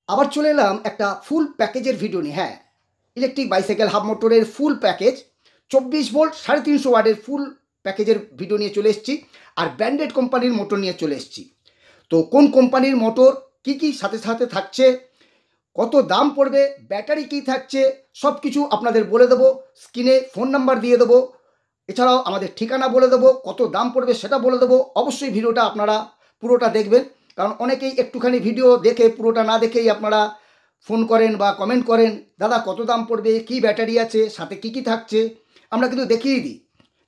আবার চলে এলাম একটা ফুল প্যাকেজের ভিডিও নিয়ে। হ্যাঁ, ইলেকট্রিক বাইসাইকেল হাফ মোটরের ফুল প্যাকেজ 24 ভোল্ট 350 ওয়াটের ফুল প্যাকেজের ভিডিও নিয়ে চলে এসেছি। আর ব্র্যান্ডেড কোম্পানির মোটর নিয়ে চলে এসেছি। তো কোন কোম্পানির মোটর, কি কি সাথে সাথে থাকছে, কত দাম পড়বে, ব্যাটারি কী থাকছে, সব কিছু আপনাদের বলে দেবো। স্ক্রিনে ফোন নাম্বার দিয়ে দেবো, এছাড়াও আমাদের ঠিকানা বলে দেবো, কত দাম পড়বে সেটা বলে দেবো। অবশ্যই ভিডিওটা আপনারা পুরোটা দেখবেন, কারণ অনেকেই একটুখানি ভিডিও দেখে পুরোটা না দেখেই আপনারা ফোন করেন বা কমেন্ট করেন, দাদা কত দাম পড়বে, কি ব্যাটারি আছে, সাথে কি কি থাকছে, আমরা কিন্তু দেখিয়ে দিই।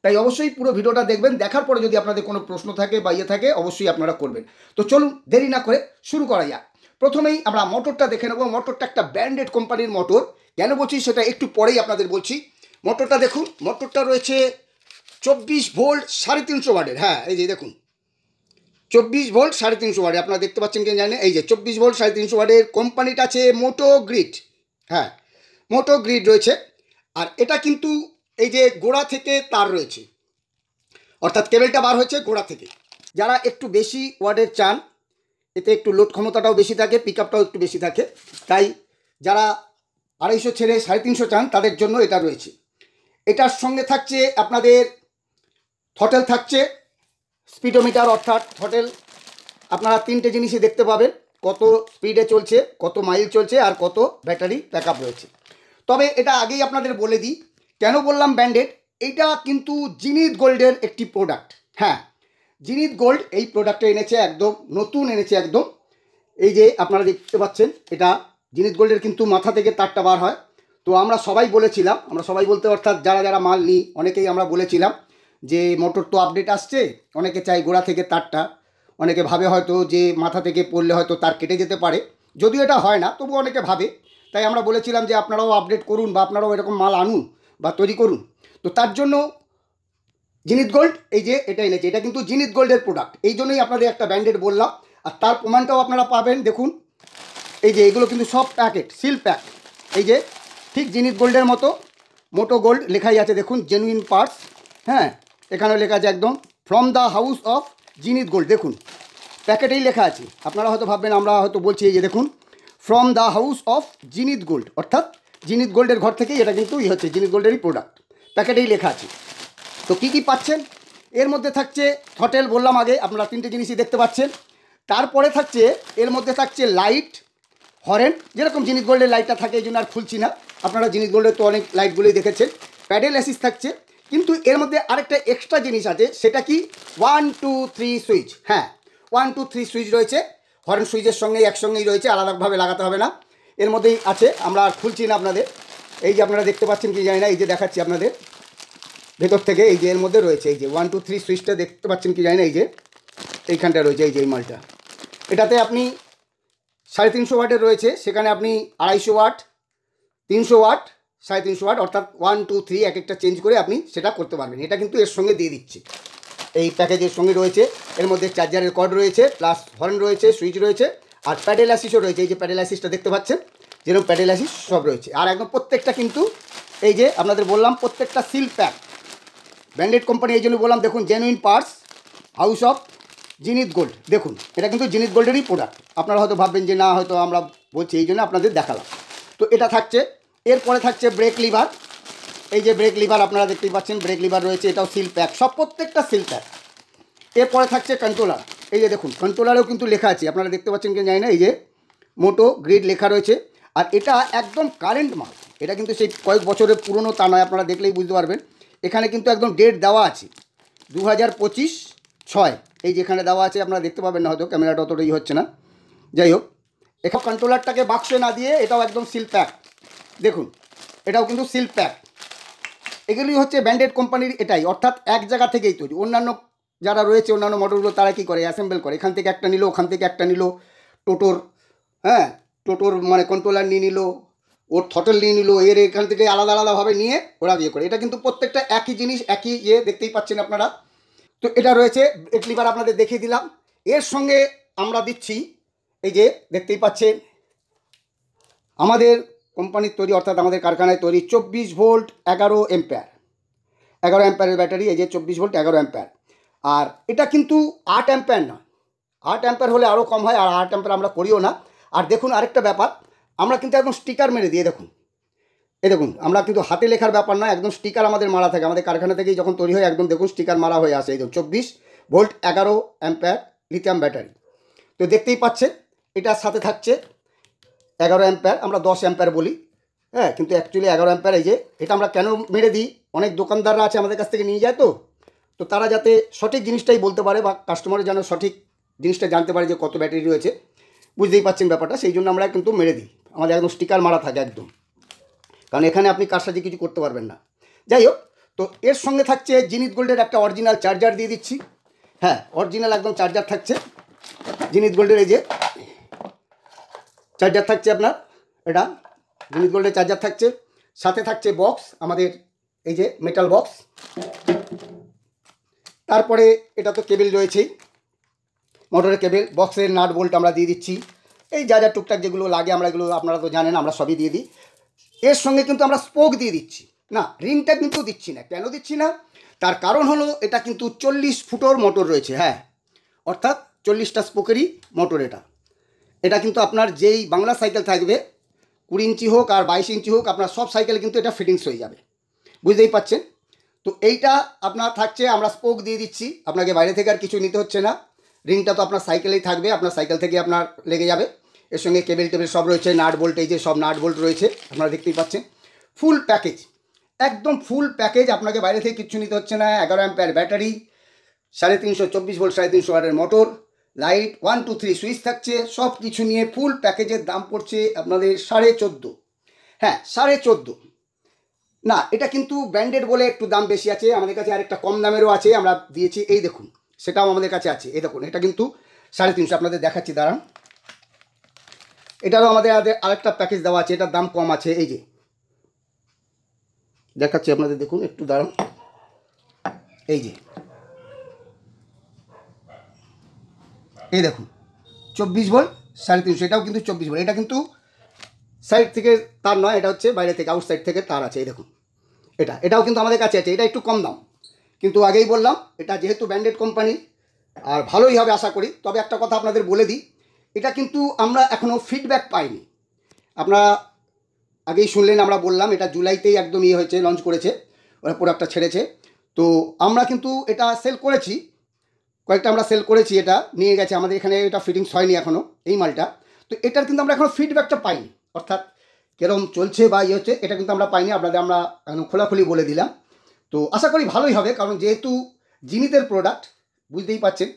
তাই অবশ্যই পুরো ভিডিওটা দেখবেন। দেখার পরে যদি আপনাদের কোনো প্রশ্ন থাকে বা ইয়ে থাকে, অবশ্যই আপনারা করবেন। তো চলুন দেরি না করে শুরু করা যাক। প্রথমেই আমরা মোটরটা দেখে নেব। মোটরটা একটা ব্র্যান্ডেড কোম্পানির মোটর। কেন বলছি সেটা একটু পরেই আপনাদের বলছি। মোটরটা দেখুন, মোটরটা রয়েছে 24 ভোল্ট 350 ওয়াটের। হ্যাঁ, এই যে দেখুন 24 ভোল্ট 350 ওয়াটের, আপনারা দেখতে পাচ্ছেন কি জানেন, এই যে 24 ভোল্ট 350 ওয়াটের। কোম্পানিটা আছে মোটো গ্রিড। হ্যাঁ, মোটো গ্রিড রয়েছে। আর এটা কিন্তু এই যে গোড়া থেকে তার রয়েছে, অর্থাৎ কেবেলটা বার হয়েছে গোড়া থেকে। যারা একটু বেশি ওয়াটের চান, এতে একটু লোড ক্ষমতাটাও বেশি থাকে, পিক আপটাও একটু বেশি থাকে, তাই যারা 250 ছেড়ে 350 চান তাদের জন্য এটা রয়েছে। এটার সঙ্গে থাকছে আপনাদের থ্রটেল থাকছে, স্পিডোমিটার, অর্থাৎ থ্রটেল আপনারা তিনটে জিনিসই দেখতে পাবেন, কত স্পিডে চলছে, কত মাইল চলছে, আর কত ব্যাটারি ব্যাকআপ রয়েছে। তবে এটা আগেই আপনাদের বলে দিই, কেন বললাম ব্র্যান্ডেড, এইটা কিন্তু জিনিত গোল্ডের একটি প্রোডাক্ট। হ্যাঁ, জিনিত গোল্ড এই প্রোডাক্টটা এনেছে, একদম নতুন এনেছে একদম। এই যে আপনারা দেখতে পাচ্ছেন, এটা জিনিত গোল্ডের কিন্তু মাথা থেকে তারটা বার হয়। তো আমরা সবাই বলেছিলাম, আমরা সবাই বলতে অর্থাৎ যারা যারা মাল নিই অনেকেই আমরা বলেছিলাম যে মোটর তো আপডেট আসছে, অনেকে চাই গোড়া থেকে তারটা, অনেকে ভাবে হয়তো যে মাথা থেকে পড়লে হয়তো তার কেটে যেতে পারে, যদিও এটা হয় না, তবু অনেকে ভাবে। তাই আমরা বলেছিলাম যে আপনারাও আপডেট করুন বা আপনারাও এরকম মাল আনুন বা তৈরি করুন। তো তার জন্য জিনিত গোল্ড এই যে এটা এনেছে, এটা কিন্তু জিনিত গোল্ডের প্রোডাক্ট, এই জন্যই আপনাদের একটা ব্র্যান্ডেড বললাম। আর তার প্রমাণটাও আপনারা পাবেন, দেখুন এই যে এগুলো কিন্তু সব প্যাকেট সিল প্যাক। এই যে ঠিক জিনিত গোল্ডের মতো মোটো গোল্ড লেখাই আছে, দেখুন জেনুইন পার্টস। হ্যাঁ, এখানে লেখা আছে একদম from the house of Jinnat gold, দেখুন প্যাকেটেই লেখা আছে। আপনারা হয়তো ভাববেন আমরা হয়তো বলছি, এই যে দেখুন from the house of Jinnat gold, অর্থাৎ জিনিত গোল্ডের ঘর থেকেই এটা কিন্তু হচ্ছে জিনিত গোল্ডেরই প্রোডাক্ট, প্যাকেটেই লেখা আছে। তো কী কী পাচ্ছেন এর মধ্যে থাকছে, থ্রটেল বললাম আগে, আপনারা তিনটে জিনিসই দেখতে পাচ্ছেন। তারপরে থাকছে এর মধ্যে থাকছে লাইট, হরেন, যেরকম জিনিত গোল্ডের লাইটটা থাকে, এই জন্য আর খুলছি না, আপনারা জিনিত গোল্ডের তো অনেক লাইটগুলোই দেখেছেন। প্যাডেল অ্যাসিস থাকছে, কিন্তু এর মধ্যে আরেকটা এক্সট্রা জিনিস আছে, সেটা কি 1 2 3 সুইচ। হ্যাঁ, 1 2 3 সুইচ রয়েছে, হরেন সুইচের সঙ্গেই একসঙ্গেই রয়েছে, আলাদাভাবে লাগাতে হবে না, এর মধ্যেই আছে। আমরা আর খুলছি না আপনাদের, এই যে আপনারা দেখতে পাচ্ছেন কি জানি না, এই যে দেখাচ্ছি আপনাদের ভেতর থেকে, এই যে এর মধ্যে রয়েছে, এই যে 1 2 3 সুইচটা দেখতে পাচ্ছেন কি জানি না, এই যে এইখানটা রয়েছে, এই যে এই মালটা, এটাতে আপনি 350 ওয়াটের রয়েছে, সেখানে আপনি 250 ওয়াট, 300 ওয়াট, 350 ওয়াট, অর্থাৎ 1 2 3 এক একটা চেঞ্জ করে আপনি সেটা করতে পারবেন। এটা কিন্তু এর সঙ্গে দিয়ে দিচ্ছে, এই প্যাকেজের সঙ্গে রয়েছে। এর মধ্যে চার্জারের কর্ড রয়েছে, প্লাস হর্ন রয়েছে, সুইচ রয়েছে, আর প্যাডেল অ্যাসিসও রয়েছে। এই যে প্যাডেল অ্যাসিসটা দেখতে পাচ্ছেন, যেরকম প্যাডেল অ্যাসিস সব রয়েছে। আর একদম প্রত্যেকটা কিন্তু এই যে আপনাদের বললাম প্রত্যেকটা সিল প্যাক, ব্র্যান্ডেড কোম্পানি, এই জন্য বললাম দেখুন genuine parts, house of Jinnat gold. দেখুন এটা কিন্তু জিনিত গোল্ডেরই প্রোডাক্ট। আপনারা হয়তো ভাববেন যে না, হয়তো আমরা বলছি এই জন্য আপনাদের দেখালাম। তো এটা থাকছে। এরপরে থাকছে ব্রেক লিভার, এই যে ব্রেক লিভার আপনারা দেখতেই পাচ্ছেন, ব্রেক লিভার রয়েছে, এটাও সিল প্যাক, সব প্রত্যেকটা সিল প্যাক। এরপরে থাকছে কন্ট্রোলার, এই যে দেখুন কন্ট্রোলারেও কিন্তু লেখা আছে, আপনারা দেখতে পাচ্ছেন কি জানি না, এই যে মোটো গ্রিড লেখা রয়েছে। আর এটা একদম কারেন্ট মাল, এটা কিন্তু সেই কয়েক বছরের পুরনো তা নয়, আপনারা দেখলেই বুঝতে পারবেন। এখানে কিন্তু একদম ডেট দেওয়া আছে 2025/6, এই যেখানে দেওয়া আছে, আপনারা দেখতে পাবেন না, হয়তো ক্যামেরাটা অতটাই হচ্ছে না, যাই হোক। এখানে কন্ট্রোলারটাকে বাক্সে না দিয়ে এটাও একদম সিল প্যাক, দেখুন এটাও কিন্তু সিল প্যাক। এগুলি হচ্ছে ব্র্যান্ডেড কোম্পানির, এটাই, অর্থাৎ এক জায়গা থেকেই তৈরি। অন্যান্য যারা রয়েছে অন্যান্য মডেলগুলো, তারা কী করে, অ্যাসেম্বল করে, এখান থেকে একটা নিল, ওখান থেকে একটা নিল, টোটোর, হ্যাঁ টোটোর মানে কন্ট্রোলার নিয়ে নিল, ওর থ্রটেল নিয়ে নিল, এর এখান থেকে আলাদা আলাদাভাবে নিয়ে ওরা ইয়ে করে। এটা কিন্তু প্রত্যেকটা একই জিনিস, একই ইয়ে, দেখতেই পাচ্ছেন আপনারা। তো এটা রয়েছে ব্রেক লিভার, আপনাদের দেখিয়ে দিলাম। এর সঙ্গে আমরা দিচ্ছি, এই যে দেখতেই পাচ্ছেন আমাদের কোম্পানির তৈরি, অর্থাৎ আমাদের কারখানায় তৈরি 24 ভোল্ট 11 এম্পায়ার, 11 অ্যাম্পায়ারের ব্যাটারি, এই যে 24 ভোল্ট 11 অ্যাম্পায়ার। আর এটা কিন্তু 8 অ্যাম্পায়ার না, 8 অ্যাম্পায়ার হলে আরও কম হয়, আর 8 অ্যাম্পায়ার আমরা করিও না। আর দেখুন আরেকটা ব্যাপার, আমরা কিন্তু একদম স্টিকার মেরে দিয়ে দেখুন, এই দেখুন আমরা কিন্তু হাতে লেখার ব্যাপার না, একদম স্টিকার আমাদের মারা থাকে, আমাদের কারখানা থেকেই যখন তৈরি হয় একদম দেখুন স্টিকার মারা হয়ে আসে। এই দেখুন 24 ভোল্ট 11 অ্যাম্পিয়ার লিথিয়াম ব্যাটারি। তো দেখতেই পাচ্ছেন এটার সাথে থাকছে 11 অ্যাম্পিয়ার, আমরা 10 অ্যাম্পিয়ার বলি, হ্যাঁ, কিন্তু অ্যাকচুয়ালি 11 অ্যাম্পিয়ার। এই যে এটা আমরা কেন মেরে দিই, অনেক দোকানদাররা আছে আমাদের কাছ থেকে নিয়ে যায়, তো তারা যাতে সঠিক জিনিসটাই বলতে পারে বা কাস্টমার যেন সঠিক জিনিসটা জানতে পারে যে কত ব্যাটারি রয়েছে, বুঝতেই পাচ্ছেন ব্যাপারটা, সেই জন্য আমরা কিন্তু মেরে দিই, আমাদের একদম স্টিকার মারা থাকে একদম, কারণ এখানে আপনি কারসাজি কিছু করতে পারবেন না। যাই হোক, তো এর সঙ্গে থাকছে জিনিত গোল্ডের একটা অরিজিনাল চার্জার দিয়ে দিচ্ছি, হ্যাঁ অরিজিনাল একদম চার্জার থাকছে জিনিত গোল্ডের, এই যে চার্জার থাকছে আপনার, এটা জিনিত গোল্ডের চার্জার থাকছে, সাথে থাকছে বক্স আমাদের, এই যে মেটাল বক্স, তারপরে এটা তো কেবেল রয়েছেই, মোটরের কেবেল, বক্সের নাট বোল্ট আমরা দিয়ে দিচ্ছি, এই যা যা টুকটাক যেগুলো লাগে আমরা এগুলো আপনারা তো জানেন আমরা সবই দিয়ে দিই। এর সঙ্গে কিন্তু আমরা স্পোক দিয়ে দিচ্ছি, না রিংটা কিন্তু দিচ্ছি না। কেন দিচ্ছি না, তার কারণ হলো এটা কিন্তু 40 ফুটোর মোটর রয়েছে, হ্যাঁ অর্থাৎ 40টা স্পোকেরই মোটর এটা। এটা কিন্তু আপনার যেই বাংলা সাইকেল থাকবে 20 ইঞ্চি হোক আর 22 ইঞ্চি হোক, আপনার সব সাইকেলে কিন্তু এটা ফিটিংস হয়ে যাবে, বুঝতেই পাচ্ছেন। তো এইটা আপনার থাকছে, আমরা স্পোক দিয়ে দিচ্ছি, আপনাকে বাইরে থেকে আর কিছু নিতে হচ্ছে না, রিংটা তো আপনার সাইকেলেই থাকবে, আপনার সাইকেল থেকে আপনার লেগে যাবে। এর সঙ্গে কেবেল টেবিল সব রয়েছে, নাট বোল্ট, এই যে সব নাট বোল্ট রয়েছে আপনারা দেখতেই পাচ্ছেন, ফুল প্যাকেজ, একদম ফুল প্যাকেজ, আপনাকে বাইরে থেকে কিছু নিতে হচ্ছে না। 11 অ্যাম্পিয়ার ব্যাটারি, 350 24 ভোল্ট 350 ওয়াটের মোটর, লাইট 1 2 3 সুইচ থাকছে, সব কিছু নিয়ে ফুল প্যাকেজের দাম পড়ছে আপনাদের 14.5, হ্যাঁ 14.5 না, এটা কিন্তু ব্র্যান্ডেড বলে একটু দাম বেশি আছে, আমাদের কাছে আরেকটা কম দামেরও আছে আমরা দিয়েছি, এই দেখুন সেটাও আমাদের কাছে আছে, এই দেখুন এটা কিন্তু 350, আপনাদের দেখাচ্ছি দাঁড়ান, এটারও আমাদের আরেকটা প্যাকেজ দেওয়া আছে, এটার দাম কম আছে, এই যে দেখাচ্ছি আপনাদের, দেখুন একটু দাঁড়ান, এই যে এই দেখুন 24 ভোল্ট 350, এটাও কিন্তু 24 ভোল্ট, এটা কিন্তু সাইড থেকে তার নয়, এটা হচ্ছে বাইরে থেকে আউটসাইড থেকে তার আছে, এই দেখুন এটাও কিন্তু আমাদের কাছে আছে, এটা একটু কম দাম, কিন্তু আগেই বললাম এটা যেহেতু ব্র্যান্ডেড কোম্পানি আর ভালোই হবে আশা করি। তবে একটা কথা আপনাদের বলে দিই, এটা কিন্তু আমরা এখনও ফিডব্যাক পাইনি, আপনারা আগেই শুনলেন, আমরা বললাম এটা জুলাইতেই একদম ইয়ে হয়েছে, লঞ্চ করেছে, ওরা প্রোডাক্টটা ছেড়েছে, তো আমরা কিন্তু এটা সেল করেছি, কয়েকটা আমরা সেল করেছি, এটা নিয়ে গেছে আমাদের এখানে, এটা ফিটিংস হয়নি এখনও এই মালটা, তো এটার কিন্তু আমরা এখনও ফিডব্যাকটা পাইনি, অর্থাৎ কীরকম চলছে বা ইয়ে হচ্ছে এটা কিন্তু আমরা পাইনি, আপনাদের আমরা একদম খোলাখুলি বলে দিলাম। তো আশা করি ভালোই হবে, কারণ যেহেতু জিনিতের প্রোডাক্ট, বুঝতেই পাচ্ছেন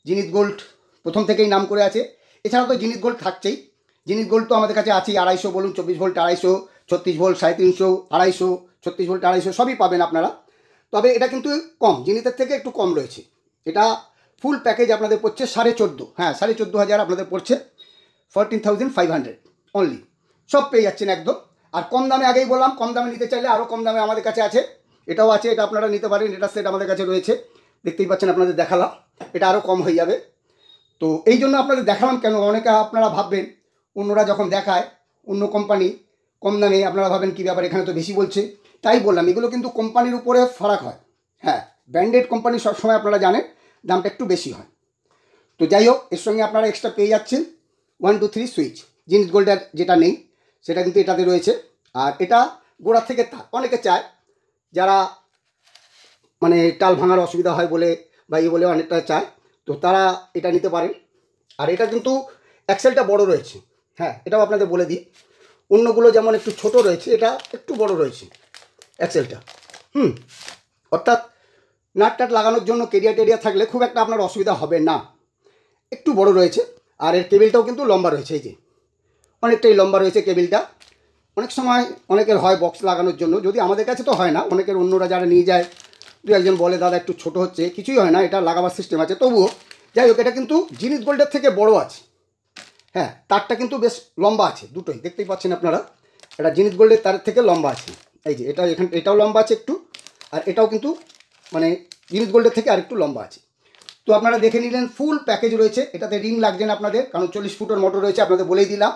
জিনিত গোল্ড প্রথম থেকেই নাম করে আছে, এছাড়া তো জিনিত গোল্ড থাকছেই, জিনিত গোল্ড তো আমাদের কাছে আছেই, 250 বলুন, 24 ভোল্ট 250, 36 ভোল্ট 350, 250, 36 ভোল্ট 250 সবই পাবেন আপনারা। তবে এটা কিন্তু কম, জিনিতের থেকে একটু কম রয়েছে, এটা ফুল প্যাকেজ আপনাদের পড়ছে 14.5, হ্যাঁ 14.5 আপনাদের পড়ছে, 14,500 অনলি, সব পেয়ে যাচ্ছেন একদম। আর কম দামে আগেই বললাম, কম দামে নিতে চাইলে আরও কম দামে আমাদের কাছে আছে, এটাও আছে, এটা আপনারা নিতে পারেন, এটা সেট আমাদের কাছে রয়েছে, দেখতেই পাচ্ছেন আপনাদের দেখালাম, এটা আরও কম হয়ে যাবে। তো এই জন্য আপনাদের দেখালাম কেন, অনেকে আপনারা ভাববেন অন্যরা যখন দেখায় অন্য কোম্পানি কম দামে, আপনারা ভাবেন কী ব্যাপার এখানে তো বেশি বলছে, তাই বললাম এগুলো কিন্তু কোম্পানির উপরে ফারাক হয়, হ্যাঁ ব্র্যান্ডেড কোম্পানি সবসময় আপনারা জানেন দামটা একটু বেশি হয়। তো যাই হোক, এর সঙ্গে আপনারা এক্সট্রা পেয়ে যাচ্ছেন 1 2 3 সুইচ, জিনিস গোল্ডের যেটা নেই সেটা কিন্তু এটাতে রয়েছে। আর এটা গোড়া থেকে তার, অনেকে চায় যারা মানে টাল ভাঙার অসুবিধা হয় বলে বা ইয়ে বলে অনেকটা চায়, তো তারা এটা নিতে পারেন। আর এটা কিন্তু অ্যাক্সেলটা বড় রয়েছে, হ্যাঁ এটাও আপনাদের বলে দিই, অন্যগুলো যেমন একটু ছোট রয়েছে, এটা একটু বড় রয়েছে অ্যাক্সেলটা, অর্থাৎ নাট টাট লাগানোর জন্য কেরিয়া টেরিয়া থাকলে খুব একটা আপনার অসুবিধা হবে না, একটু বড় রয়েছে। আর এর কেবিলটাও কিন্তু লম্বা রয়েছে, এই যে অনেকটাই লম্বা রয়েছে কেবিলটা, অনেক সময় অনেকের হয় বক্স লাগানোর জন্য, যদি আমাদের কাছে তো হয় না, অনেকের অন্যরা যারা নিয়ে যায় দু একজন বলে দাদা একটু ছোট হচ্ছে, কিছুই হয় না, এটা লাগাবার সিস্টেম আছে, তবুও যাই হোক এটা কিন্তু জিনিস গোল্ডের থেকে বড় আছে, হ্যাঁ তারটা কিন্তু বেশ লম্বা আছে, দুটোই দেখতেই পাচ্ছেন আপনারা, এটা জিনিস গোল্ডের তারের থেকে লম্বা আছে, এই যে এটা এখানে এটাও লম্বা আছে একটু, আর এটাও কিন্তু মানে জিনিস গোল্ডের থেকে আরেকটু লম্বা আছে। তো আপনারা দেখে নিলেন ফুল প্যাকেজ রয়েছে, এটাতে রিং লাগছে না আপনাদের, কারণ 40 ফুটের মোটর রয়েছে, আপনাদের বলেই দিলাম।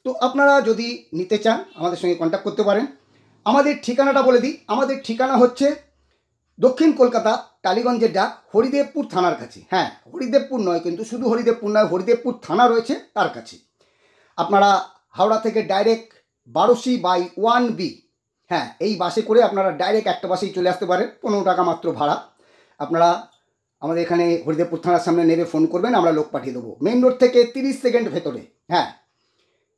তো আপনারা যদি নিতে চান আমাদের সঙ্গে কন্ট্যাক্ট করতে পারেন। আমাদের ঠিকানাটা বলে দিই, আমাদের ঠিকানা হচ্ছে দক্ষিণ কলকাতা টালিগঞ্জের ডাক, হরিদেবপুর থানার কাছে, হ্যাঁ হরিদেবপুর নয় কিন্তু, শুধু হরিদেবপুর নয়, হরিদেবপুর থানা রয়েছে তার কাছে। আপনারা হাওড়া থেকে ডাইরেক্ট 12C/1B, হ্যাঁ, এই বাসে করে আপনারা ডাইরেক্ট একটা বাসেই চলে আসতে পারেন, 15 টাকা মাত্র ভাড়া। আপনারা আমাদের এখানে হরিদেবপুর থানার সামনে নেমে ফোন করবেন, আমরা লোক পাঠিয়ে দেবো। মেন রোড থেকে 30 সেকেন্ড ভেতরে, হ্যাঁ,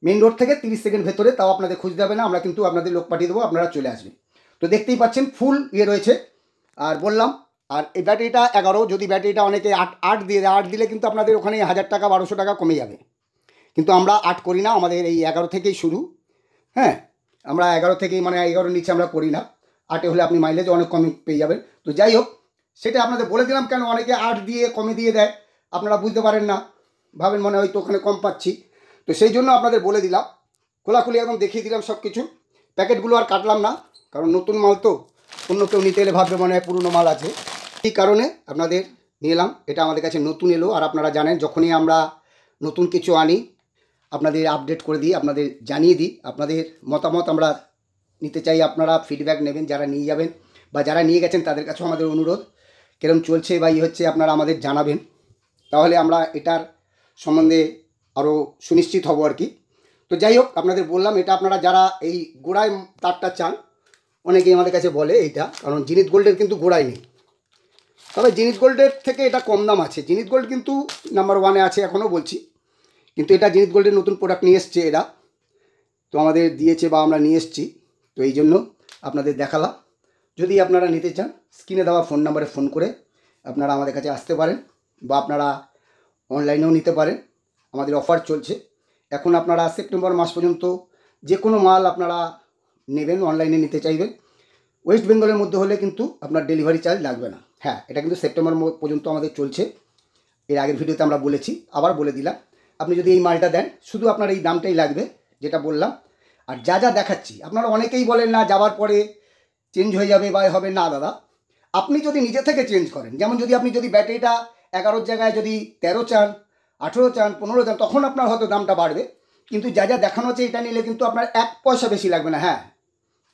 মেন রোড থেকে 30 সেকেন্ড ভেতরে, তাও আপনাদের খুঁজতে হবে না, আমরা কিন্তু আপনাদের লোক পাঠিয়ে দেবো, আপনারা চলে আসবেন। তো দেখতেই পাচ্ছেন ফুল রয়েছে। আর বললাম, আর এই ব্যাটারিটা 11, যদি ব্যাটারিটা অনেকে 8 দিয়ে দেয়, 8 দিলে কিন্তু আপনাদের ওখানে 1000 টাকা 1200 টাকা কমে যাবে, কিন্তু আমরা 8 করি না, আমাদের এই 11 থেকেই শুরু। হ্যাঁ, আমরা 11 থেকেই, মানে 11 নিচে আমরা করি না। 8 হলে আপনি মাইলেজ অনেক কমে পেয়ে যাবেন। তো যাই হোক, সেটা আপনাদের বলে দিলাম, কেন অনেকে 8 দিয়ে কমে দিয়ে দেয়, আপনারা বুঝতে পারেন না, ভাবেন মনে হয়তো ওখানে কম পাচ্ছি। তো সেই জন্য আপনাদের বলে দিলাম, খোলাখুলি একদম দেখিয়ে দিলাম সব কিছু। প্যাকেটগুলো আর কাটলাম না, কারণ নতুন মাল তো, অন্য কেউ নিতে এলে ভাববে মনে হয় পুরনো মাল আছে, এই কারণে আপনাদের নিয়ে এলাম। এটা আমাদের কাছে নতুন এলো, আর আপনারা জানেন যখনই আমরা নতুন কিছু আনি আপনাদের আপডেট করে দিই, আপনাদের জানিয়ে দিই। আপনাদের মতামত আমরা নিতে চাই, আপনারা ফিডব্যাক নেবেন, যারা নিয়ে যাবেন বা যারা নিয়ে গেছেন তাদের কাছেও আমাদের অনুরোধ, কিরম চলছে বা হচ্ছে আপনারা আমাদের জানাবেন, তাহলে আমরা এটার সম্বন্ধে আরও সুনিশ্চিত হব আর কি। তো যাই হোক, আপনাদের বললাম, এটা আপনারা যারা এই গোড়ায় তারটা চান, অনেকেই আমাদের কাছে বলে এইটা, কারণ জিনিস গোল্ডের কিন্তু গোড়ায় নেই, তবে জিনিস গোল্ডের থেকে এটা কম দাম আছে। জিনিস গোল্ড কিন্তু নাম্বার 1-এ আছে এখনও বলছি, কিন্তু এটা জিনিস গোল্ডের নতুন প্রোডাক্ট নিয়ে এসছে এরা, তো আমাদের দিয়েছে বা আমরা নিয়ে এসছি, তো এই জন্য আপনাদের দেখালাম। যদি আপনারা নিতে চান, স্ক্রিনে দেওয়া ফোন নাম্বারে ফোন করে আপনারা আমাদের কাছে আসতে পারেন, বা আপনারা অনলাইনেও নিতে পারেন। আমাদের অফার চলছে এখন, আপনারা সেপ্টেম্বর মাস পর্যন্ত যে কোনো মাল আপনারা নেবেন, অনলাইনে নিতে চাইবেন, ওয়েস্ট বেঙ্গলের মধ্যে হলে কিন্তু আপনার ডেলিভারি চার্জ লাগবে না। হ্যাঁ, এটা কিন্তু সেপ্টেম্বর পর্যন্ত আমাদের চলছে, এর আগের ভিডিওতে আমরা বলেছি, আবার বলে দিলাম। আপনি যদি এই মালটা দেন, শুধু আপনার এই দামটাই লাগবে যেটা বললাম। আর যা যা দেখাচ্ছি, আপনারা অনেকেই বলেন না যাওয়ার পরে চেঞ্জ হয়ে যাবে বা হবে না। দাদা, আপনি যদি নিজে থেকে চেঞ্জ করেন, যেমন আপনি যদি ব্যাটারিটা 11 জায়গায় যদি 13 চান, 18 চান, 15 চান, তখন আপনার হয়তো দামটা বাড়বে, কিন্তু যা যা দেখানো হচ্ছে এটা নিলে কিন্তু আপনার 1 পয়সা বেশি লাগবে না। হ্যাঁ,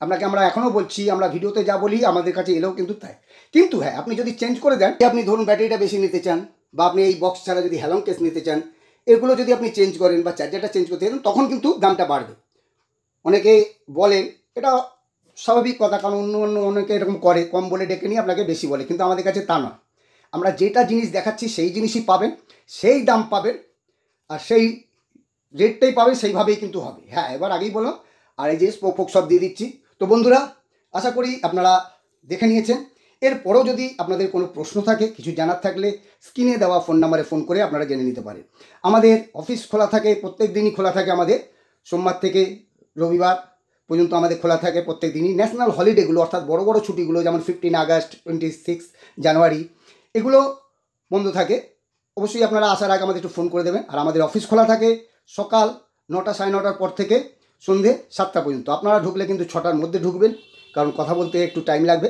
আপনাকে আমরা এখনও বলছি, আমরা ভিডিওতে যা বলি আমাদের কাছে এলেও কিন্তু তাই। কিন্তু হ্যাঁ, আপনি যদি চেঞ্জ করে দেন, আপনি ধরুন ব্যাটারিটা বেশি নিতে চান, বা আপনি এই বক্স ছাড়া যদি হ্যালং কেস নিতে চান, এগুলো যদি আপনি চেঞ্জ করেন বা চার্জারটা চেঞ্জ করতে চান, তখন কিন্তু দামটা বাড়বে। অনেকে বলেন, এটা স্বাভাবিক কথা, কারণ অন্য অনেকে এরকম করে, কম বলে ডেকে নিয়ে আপনাকে বেশি বলে, কিন্তু আমাদের কাছে তা নয়। আমরা যেটা জিনিস দেখাচ্ছি সেই জিনিসই পাবেন, সেই দাম পাবেন, আর সেই রেটটাই পাবেন, সেইভাবেই কিন্তু হবে। হ্যাঁ, এবার আগেই বললাম, আর এই যে স্পোক ফোক সব দিয়ে দিচ্ছি। তো বন্ধুরা, আশা করি আপনারা দেখে নিয়েছেন। এরপরেও যদি আপনাদের কোনো প্রশ্ন থাকে, কিছু জানার থাকলে স্ক্রিনে দেওয়া ফোন নাম্বারে ফোন করে আপনারা জেনে নিতে পারেন। আমাদের অফিস খোলা থাকে, প্রত্যেক দিনই খোলা থাকে আমাদের, সোমবার থেকে রবিবার পর্যন্ত আমাদের খোলা থাকে প্রত্যেক দিনই। ন্যাশনাল হলিডেগুলো, অর্থাৎ বড় বড় ছুটিগুলো, যেমন 15 আগস্ট, 26 জানুয়ারি, এগুলো বন্ধ থাকে। অবশ্যই আপনারা আসার আগে আমাদের একটু ফোন করে দেবেন। আর আমাদের অফিস খোলা থাকে সকাল 9টা, 9:30 পর থেকে সন্ধে 7টা পর্যন্ত। আপনারা ঢুকলে কিন্তু 6টার মধ্যে ঢুকবেন, কারণ কথা বলতে একটু টাইম লাগবে।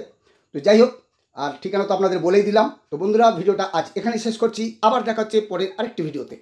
তো যাই হোক, আর ঠিকানা তো আপনাদের বলেই দিলাম। তো বন্ধুরা, ভিডিওটা আজ এখানে শেষ করছি, আবার দেখা হচ্ছে পরের আরেকটি ভিডিওতে।